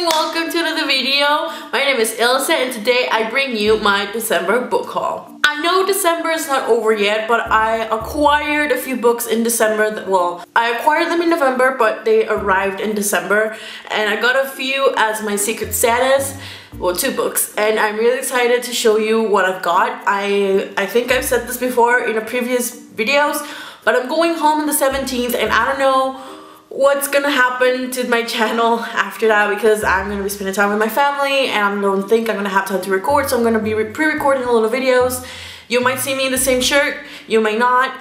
welcome to another video. My name is Ilse and today I bring you my December book haul. I know December is not over yet, but I acquired a few books in December. Well, I acquired them in November, but they arrived in December. And I got a few as my Secret Santas. Well, 2 books. And I'm really excited to show you what I've got. I think I've said this before in a previous videos, but I'm going home on the 17th and I don't know what's gonna happen to my channel after that because I'm gonna be spending time with my family and I don't think I'm gonna have time to record, so I'm gonna be pre-recording a little videos. You might see me in the same shirt, you may not.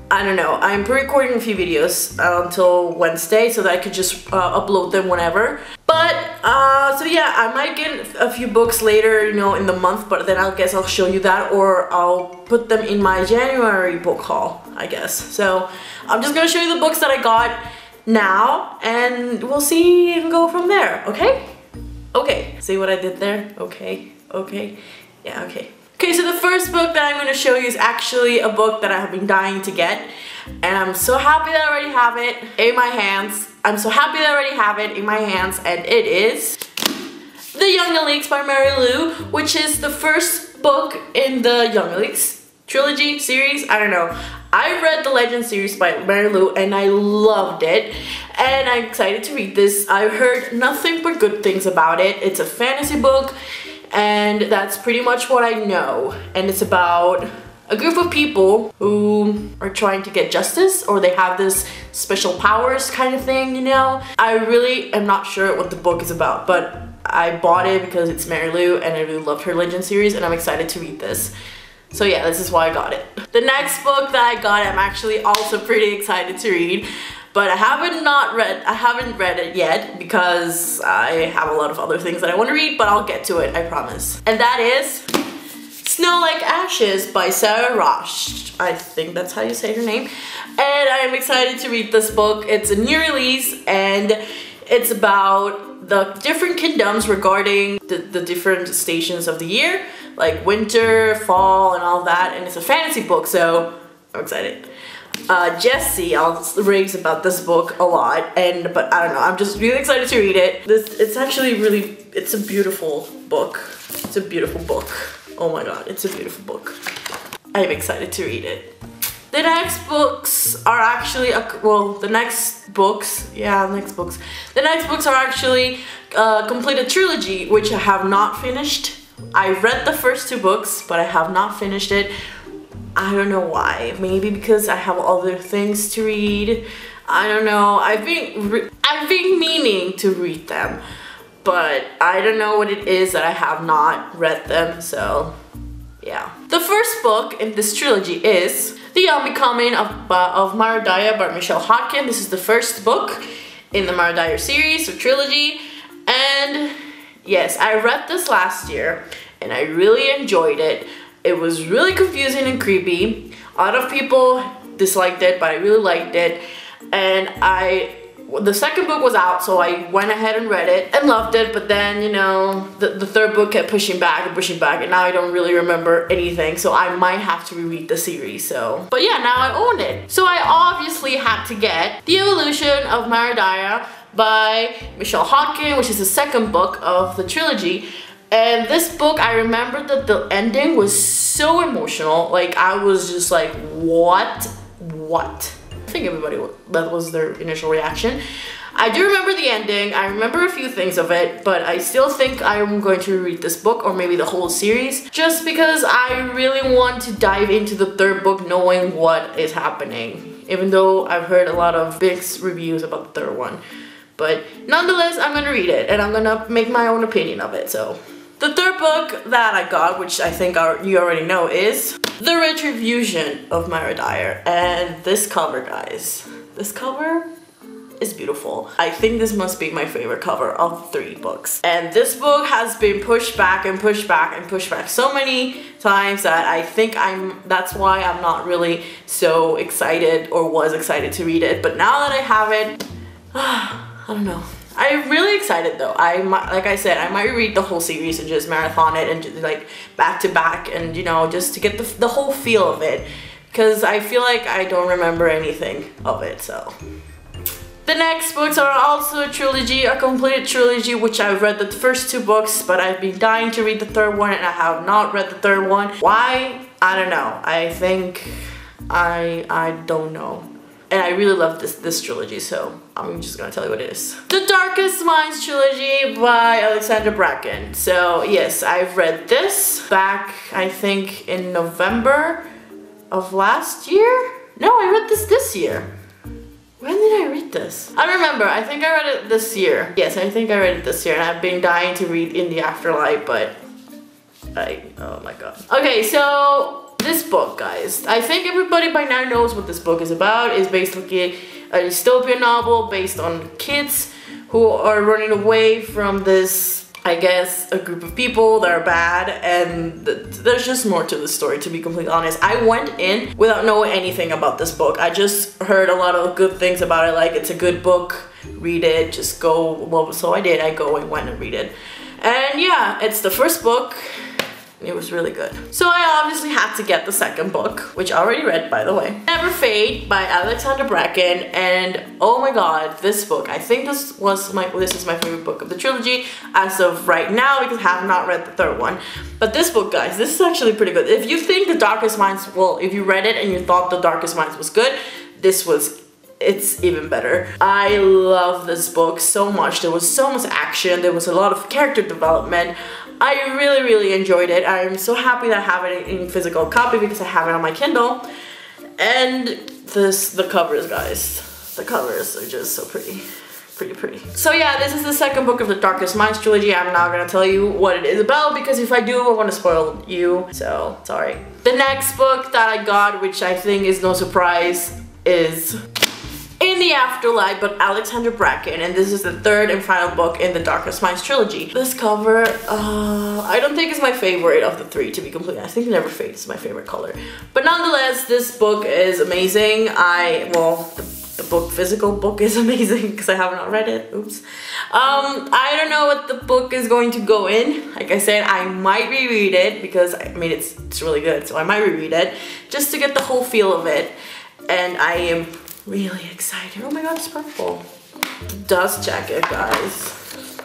I don't know. I'm pre-recording a few videos until Wednesday so that I could just upload them whenever. But, so yeah, I might get a few books later, you know, in the month, but then I guess I'll show you that or I'll put them in my January book haul, I guess. So, I'm just gonna show you the books that I got now and we'll see and go from there, okay? Okay, see what I did there? Okay, yeah, okay. Okay, so the first book that I'm going to show you is actually a book that I have been dying to get and I'm so happy that I already have it in my hands. I'm so happy that I already have it in my hands and it is The Young Elix by Mary Lou, which is the first book in the Young Elix trilogy series. I don't know. I read the Legend series by Mary Lou and I loved it and I'm excited to read this. I've heard nothing but good things about it. It's a fantasy book and that's pretty much what I know. And it's about a group of people who are trying to get justice or they have this special powers kind of thing, you know? I really am not sure what the book is about, but I bought it because it's Mary Lou and I really loved her Legend series and I'm excited to read this. So yeah, this is why I got it. The next book that I got, I'm actually also pretty excited to read, but I haven't read it yet because I have a lot of other things that I want to read, but I'll get to it, I promise. And that is Snow Like Ashes by Sarah Rosh. I think that's how you say her name. And I'm excited to read this book. It's a new release and it's about the different kingdoms regarding the different stations of the year, like winter, fall, and all that, and it's a fantasy book, so I'm excited. Jessie raves about this book a lot, but I don't know, I'm just really excited to read it. It's actually really, it's a beautiful book. It's a beautiful book. Oh my god, it's a beautiful book. I'm excited to read it. The next books are actually, the next books are actually a completed trilogy, which I have not finished. I read the first 2 books, but I have not finished it. I don't know why. Maybe because I have other things to read. I don't know. I've been meaning to read them, but I don't know what it is that I have not read them, so yeah. The first book in this trilogy is The Unbecoming of Mara Dyer by Michelle Hodkin. This is the first book in the Mara Dyer series or trilogy, and yes, I read this last year and I really enjoyed it. It was really confusing and creepy. A lot of people disliked it, but I really liked it. And the second book was out, so I went ahead and read it and loved it, but then, you know, the third book kept pushing back, and now I don't really remember anything, so I might have to reread the series, so. But yeah, now I own it. So I obviously had to get The Evolution of Mara Dyer by Michelle Hodkin, which is the second book of the trilogy. And this book, I remember that the ending was so emotional. Like, I was just like, what? I think everybody, that was their initial reaction. I do remember the ending. I remember a few things of it, but I still think I'm going to read this book or maybe the whole series just because I really want to dive into the third book knowing what is happening. Even though I've heard a lot of mixed reviews about the third one. But nonetheless, I'm gonna read it and I'm gonna make my own opinion of it, so. The third book that I got, which I think you already know, is The Retribution of Mara Dyer. And this cover, guys. This cover is beautiful. I think this must be my favorite cover of 3 books. And this book has been pushed back and pushed back and pushed back so many times that I think that's why I'm not really so excited or was excited to read it. But now that I have it, I don't know. I'm really excited though. Like I said, I might read the whole series and just marathon it and just like back to back and, you know, just to get the whole feel of it. Because I feel like I don't remember anything of it, so The next books are also a trilogy, a completed trilogy, which I've read the first 2 books, but I've been dying to read the 3rd one and I have not read the 3rd one. Why? I don't know. I think I don't know. And I really love this trilogy, so I'm just gonna tell you what it is. The Darkest Minds trilogy by Alexandra Bracken. So yes, I've read this back, I think, in November of last year? No, I read this year. When did I read this? I don't remember. I think I read it this year. Yes, I think I read it this year, and I've been dying to read In the Afterlife, but oh my god. Okay, so this book, guys, I think everybody by now knows what this book is about. It's basically a dystopian novel based on kids who are running away from this, I guess, a group of people that are bad, and there's just more to the story, to be completely honest. I went in without knowing anything about this book. I just heard a lot of good things about it, like it's a good book, read it, just go. Well, so I did. I went and read it. And yeah, it's the first book. It was really good. So I obviously had to get the second book, which I already read, by the way. Never Fade by Alexandra Bracken, and oh my god, this book, I think this is my favorite book of the trilogy as of right now, because I have not read the 3rd one. But this book, guys, this is actually pretty good. If you think The Darkest Minds, well, if you read it and you thought The Darkest Minds was good, it's even better. I love this book so much. There was so much action, there was a lot of character development. I really enjoyed it. I'm so happy that I have it in physical copy because I have it on my Kindle. And the covers, guys. The covers are just so pretty. So yeah, this is the second book of the Darkest Minds trilogy. I'm not gonna tell you what it is about because if I do, I want to spoil you. So, sorry. The next book that I got, which I think is no surprise, is In the Afterlife by Alexandra Bracken, and this is the 3rd and final book in the Darkest Minds trilogy. This cover, I don't think it's my favorite of the 3, to be completely honest. I think Never Fade is my favorite color. But nonetheless, this book is amazing. The physical book is amazing because I have not read it. Oops. I don't know what the book is going to go in. Like I said, I might reread it because, I mean, it's really good, so I might reread it just to get the whole feel of it. And I am really excited. Oh my god, it's purple. Dust jacket, guys.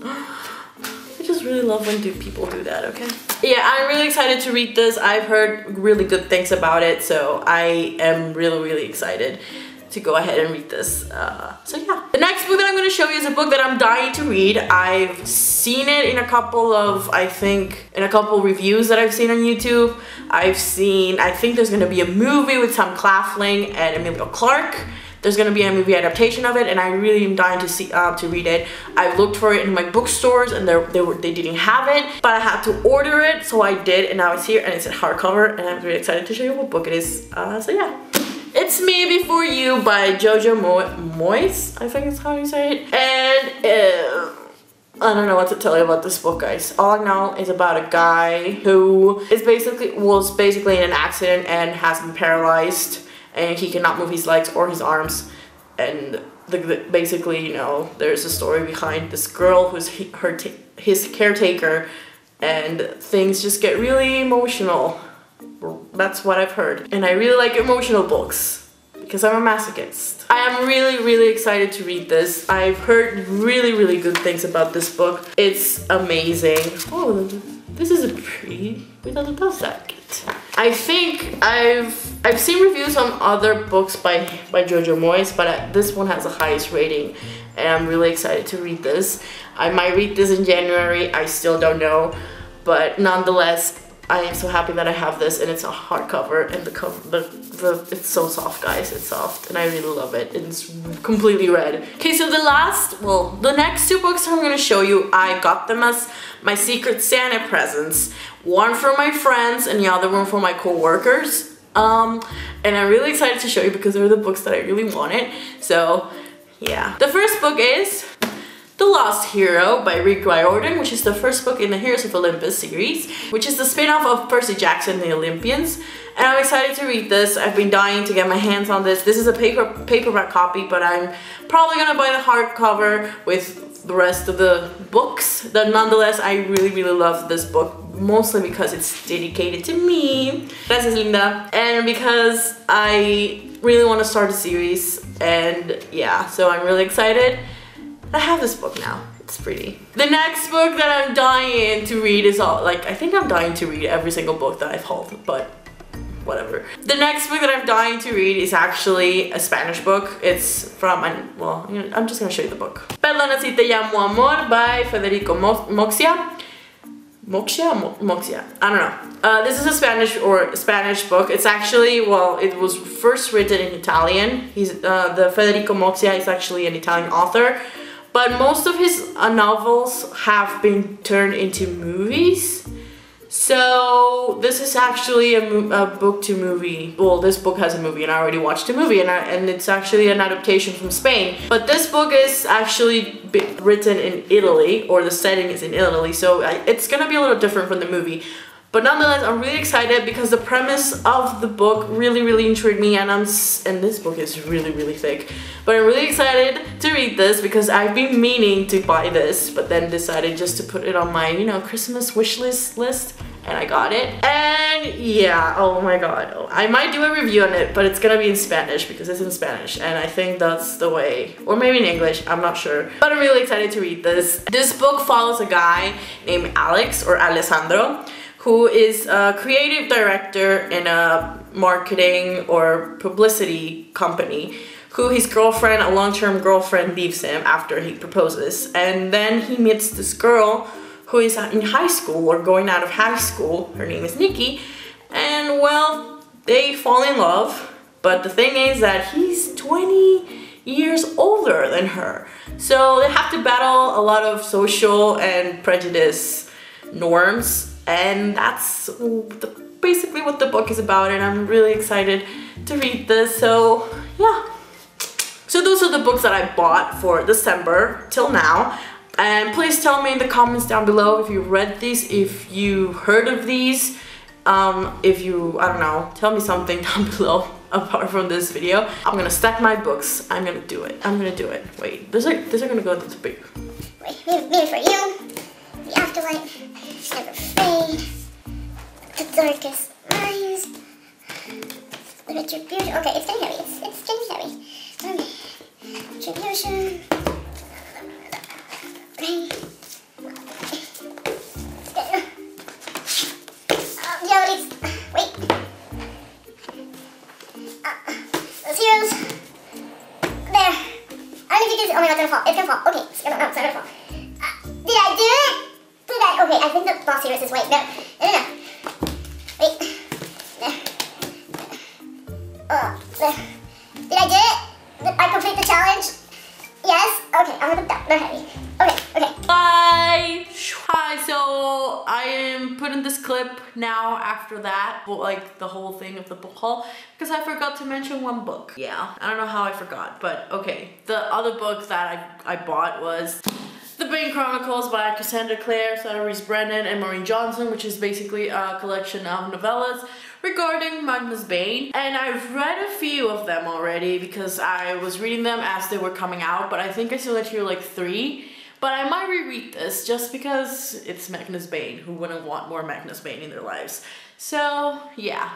I just really love when people do that, okay? Yeah, I'm really excited to read this. I've heard really good things about it, so I am really excited to go ahead and read this. So yeah. The next book that I'm going to show you is a book that I'm dying to read. I've seen it in a couple of, reviews that I've seen on YouTube. I think there's going to be a movie with Sam Claflin and Emilia Clarke. There's going to be a movie adaptation of it, and I really am dying to read it. I looked for it in my bookstores, and they didn't have it, but I had to order it, so I did, and now it's here, and it's in hardcover, and I'm really excited to show you what book it is. So yeah. It's Me Before You by Jojo Moyes, I think is how you say it. And I don't know what to tell you about this book, guys. All I know is about a guy who was basically in an accident and has been paralyzed, and he cannot move his legs or his arms. And basically, you know, there's a story behind this girl who's his caretaker, and things just get really emotional. That's what I've heard. And I really like emotional books because I'm a masochist. I am really excited to read this. I've heard really good things about this book. It's amazing. Oh, this is a pretty without a dust jacket. I think I've seen reviews on other books by Jojo Moyes, but this one has the highest rating, and I'm really excited to read this. I might read this in January. I still don't know, but nonetheless, I am so happy that I have this, and it's a hardcover, and it's so soft, guys. It's soft, and I really love it. It's completely red. Okay, so the next 2 books I'm gonna show you, I got them as my Secret Santa presents. One for my friends, and the other one for my co-workers. And I'm really excited to show you because they're the books that I really wanted. So, yeah. The first book is The Lost Hero by Rick Riordan, which is the first book in the Heroes of Olympus series, which is the spin-off of Percy Jackson and the Olympians. And I'm excited to read this. I've been dying to get my hands on this. This is a paperback copy, but I'm probably gonna buy the hardcover with the rest of the books. But nonetheless, I really love this book, mostly because it's dedicated to me. Gracias, Linda. And because I really want to start a series, and yeah, so I'm really excited. I have this book now. It's pretty. The next book that I'm dying to read is all, like, I think I'm dying to read every single book that I've hauled, but whatever. The next book that I'm dying to read is actually a Spanish book. It's from, well, I'm just gonna show you the book. Bellona si te llamo amor by Federico Moxia. Moxia, I don't know. This is a Spanish book. It's actually, well, it was first written in Italian. The Federico Moxia is actually an Italian author, but most of his novels have been turned into movies. So this is actually a book to movie. Well, this book has a movie, and I already watched the movie, and it's actually an adaptation from Spain. But this book is actually written in Italy, or the setting is in Italy, so it's gonna be a little different from the movie. But nonetheless, I'm really excited because the premise of the book really intrigued me, and this book is really thick. But I'm really excited to read this because I've been meaning to buy this, but then decided just to put it on my, you know, Christmas wish list, and I got it. And yeah, oh my god, I might do a review on it, but it's gonna be in Spanish because it's in Spanish, and I think that's the way, or maybe in English, I'm not sure. But I'm really excited to read this. This book follows a guy named Alex, or Alessandro, who is a creative director in a marketing or publicity company, who his girlfriend, a long-term girlfriend, leaves him after he proposes. And then he meets this girl who is in high school, or going out of high school. Her name is Nikki. And well, they fall in love. But the thing is that he's 20 years older than her. So they have to battle a lot of social and prejudice norms. And that's basically what the book is about, and I'm really excited to read this. So yeah, so those are the books that I bought for December till now, and please tell me in the comments down below if you read these, if you heard of these, if you, I don't know, tell me something down below apart from this video. I'm gonna stack my books. I'm gonna do it. Wait, these are gonna go to the big. Wait, maybe for you, the afterlife never fade, the darkest minds, the retribution. Okay, it's getting heavy. It's getting heavy. Retribution. Pain. Wait. Those heroes. There. I don't think you can. Oh my god, it's gonna fall. It's gonna fall. Okay, no, it's not gonna fall. Did I do it? Okay, I think the boss here is this way. No. Wait. There. There. Did I do it? Did I complete the challenge? Yes? Okay, I'm gonna put that. They're heavy. Okay. Bye! Hi, so I am putting this clip now after that, like the whole thing of the book haul, because I forgot to mention one book. Yeah, I don't know how I forgot, but okay. The other book that I bought was The Bane Chronicles by Cassandra Clare, Sarah Reese Brennan, and Maureen Johnson, which is basically a collection of novellas regarding Magnus Bane. And I've read a few of them already because I was reading them as they were coming out, but I think I still had to like 3. But I might reread this just because it's Magnus Bane. Who wouldn't want more Magnus Bane in their lives? So, yeah.